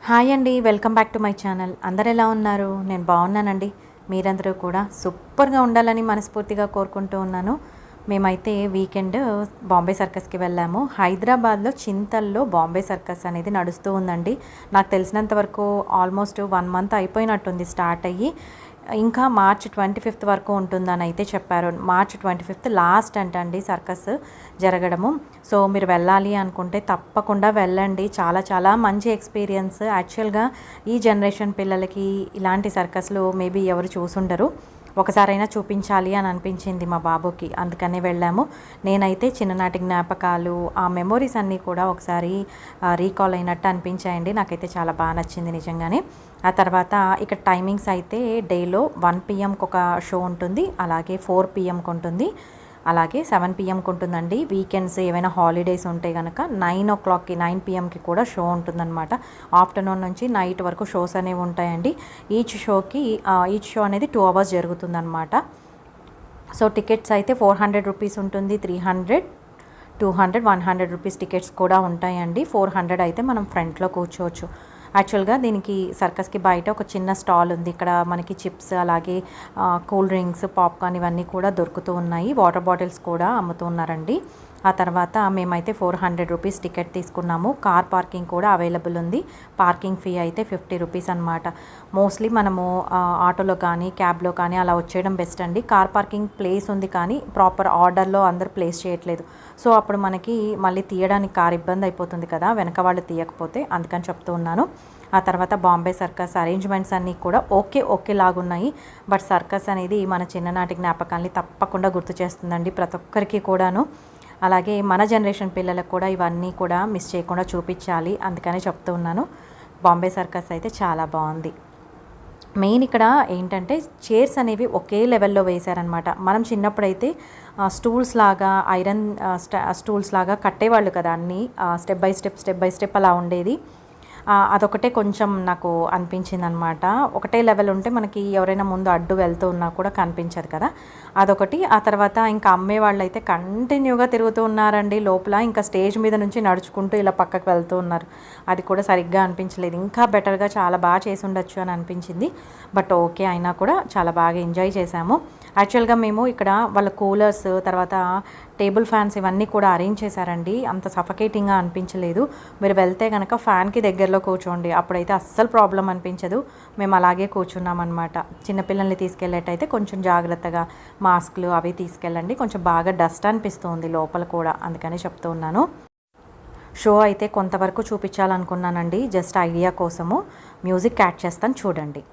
Hi అండి, welcome back to my channel. అందరు ఎలా ఉన్నారు? నేను బాగున్నానండి. మీరందరూ కూడా సూపర్గా ఉండాలని మనస్ఫూర్తిగా కోరుకుంటూ ఉన్నాను. మేమైతే వీకెండ్ బాంబే సర్కస్కి వెళ్ళాము. హైదరాబాద్లో చింతల్లో బాంబే సర్కస్ అనేది నడుస్తూ ఉందండి. నాకు తెలిసినంత వరకు ఆల్మోస్ట్ 1 మంత్ అయిపోయినట్టుంది స్టార్ట్ అయ్యి. ఇంకా మార్చ్ 25 వరకు ఉంటుందని అయితే చెప్పారు. మార్చ్ 25 లాస్ట్ అంటండి సర్కస్ జరగడము. సో మీరు వెళ్ళాలి అనుకుంటే తప్పకుండా వెళ్ళండి. చాలా చాలా మంచి ఎక్స్పీరియన్స్. యాక్చువల్గా ఈ జనరేషన్ పిల్లలకి ఇలాంటి సర్కస్లు మేబీ ఎవరు చూసుండరు. ఒకసారైనా చూపించాలి అని అనిపించింది మా బాబుకి, అందుకనే వెళ్ళాము. నేనైతే చిన్ననాటి జ్ఞాపకాలు, ఆ మెమొరీస్ అన్నీ కూడా ఒకసారి రీకాల్ అయినట్టు అనిపించాయండి. నాకైతే చాలా బాగా నచ్చింది నిజంగానే. ఆ తర్వాత ఇక్కడ టైమింగ్స్ అయితే డేలో 1 PM ఒక షో ఉంటుంది, అలాగే 4 PMకి ఉంటుంది, అలాగే 7 PMకి ఉంటుందండి. వీకెండ్స్ ఏవైనా హాలిడేస్ ఉంటే కనుక 9 PMకి కూడా షో ఉంటుందన్నమాట. ఆఫ్టర్నూన్ నుంచి నైట్ వరకు షోస్ అనేవి ఉంటాయండి. ఈచ్ షో అనేది 2 hours జరుగుతుందన్నమాట. సో టికెట్స్ అయితే 400 రూపీస్ ఉంటుంది, 300, 200, 100 రూపీస్ టికెట్స్ కూడా ఉంటాయండి. 400 అయితే మనం ఫ్రంట్లో కూర్చోవచ్చు. యాక్చువల్గా దీనికి సర్కస్కి బయట ఒక చిన్న స్టాల్ ఉంది. ఇక్కడ మనకి చిప్స్, అలాగే కూల్ డ్రింక్స్, పాప్కార్న్ ఇవన్నీ కూడా దొరుకుతూ ఉన్నాయి. వాటర్ బాటిల్స్ కూడా అమ్ముతూ ఉన్నారండి. ఆ తర్వాత మేమైతే 400 రూపీస్ టికెట్ తీసుకున్నాము. కార్ పార్కింగ్ కూడా అవైలబుల్ ఉంది. పార్కింగ్ ఫీ అయితే 50 రూపీస్ అనమాట. మోస్ట్లీ మనము ఆటోలో కానీ క్యాబ్లో కానీ అలా వచ్చేయడం బెస్ట్ అండి. కార్ పార్కింగ్ ప్లేస్ ఉంది కానీ ప్రాపర్ ఆర్డర్లో అందరూ ప్లేస్ చేయట్లేదు. సో అప్పుడు మనకి మళ్ళీ తీయడానికి కార్ ఇబ్బంది అయిపోతుంది కదా, వెనక వాళ్ళు తీయకపోతే, అందుకని చెప్తూ ఉన్నాను. ఆ తర్వాత బాంబే సర్కస్ అరేంజ్మెంట్స్ అన్నీ కూడా ఓకేలాగున్నాయి. బట్ సర్కస్ అనేది మన చిన్ననాటి జ్ఞాపకాల్ని తప్పకుండా గుర్తు చేస్తుందండి ప్రతి ఒక్కరికి కూడాను. అలాగే మన జనరేషన్ పిల్లలకు కూడా ఇవన్నీ కూడా మిస్ చేయకుండా చూపించాలి, అందుకని చెప్తూ ఉన్నాను. బాంబే సర్కస్ అయితే చాలా బాగుంది. మెయిన్ ఇక్కడ ఏంటంటే చైర్స్ అనేవి ఒకే లెవెల్లో వేశారనమాట. మనం చిన్నప్పుడైతే స్టూల్స్ లాగా, ఐరన్ స్టూల్స్ లాగా కట్టేవాళ్ళు కదా, అన్నీ స్టెప్ బై స్టెప్ అలా ఉండేది. అదొకటే కొంచెం నాకు అనిపించింది అనమాట. ఒకటే లెవెల్ ఉంటే మనకి ఎవరైనా ముందు అడ్డు వెళ్తూ ఉన్నా కూడా కనిపించదు కదా, అదొకటి. ఆ తర్వాత ఇంకా అమ్మే వాళ్ళు అయితే కంటిన్యూగా తిరుగుతూ ఉన్నారండి లోపల. ఇంకా స్టేజ్ మీద నుంచి నడుచుకుంటూ ఇలా పక్కకు వెళ్తూ ఉన్నారు. అది కూడా సరిగ్గా అనిపించలేదు. ఇంకా బెటర్గా చాలా బాగా చేసి ఉండొచ్చు అని అనిపించింది. బట్ ఓకే, అయినా కూడా చాలా బాగా ఎంజాయ్ చేశాము. యాక్చువల్గా మేము ఇక్కడ వాళ్ళ కూలర్స్, తర్వాత టేబుల్ ఫ్యాన్స్ ఇవన్నీ కూడా అరేంజ్ చేశారండి. అంత సఫకేటింగ్గా అనిపించలేదు. మీరు వెళ్తే కనుక ఫ్యాన్కి దగ్గరలో కూర్చోండి, అప్పుడైతే అస్సలు ప్రాబ్లం అనిపించదు. మేము అలాగే కూర్చున్నామన్నమాట. చిన్నపిల్లల్ని తీసుకెళ్ళేటైతే కొంచెం జాగ్రత్తగా మాస్క్లు అవి తీసుకెళ్ళండి. కొంచెం బాగా డస్ట్ అనిపిస్తుంది లోపల కూడా, అందుకని చెప్తూ ఉన్నాను. షో అయితే కొంతవరకు చూపించాలనుకున్నానండి, జస్ట్ ఐడియా కోసము. మ్యూజిక్ యాడ్ చేస్తాను, చూడండి.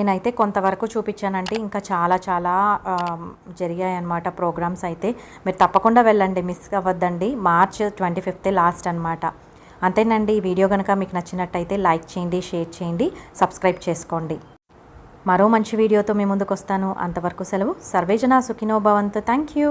నేనైతే కొంతవరకు చూపించానంటే ఇంకా చాలా చాలా జరిగాయి అన్నమాట ప్రోగ్రామ్స్ అయితే. మీరు తప్పకుండా వెళ్ళండి, మిస్ అవ్వద్దండి. మార్చ్ 25 లాస్ట్ అనమాట. అంతేనండి. ఈ వీడియో కనుక మీకు నచ్చినట్టయితే లైక్ చేయండి, షేర్ చేయండి, సబ్స్క్రైబ్ చేసుకోండి. మరో మంచి వీడియోతో మీ ముందుకు వస్తాను. అంతవరకు సెలవు. సర్వేజన సుఖినో భవంతు. Thank you.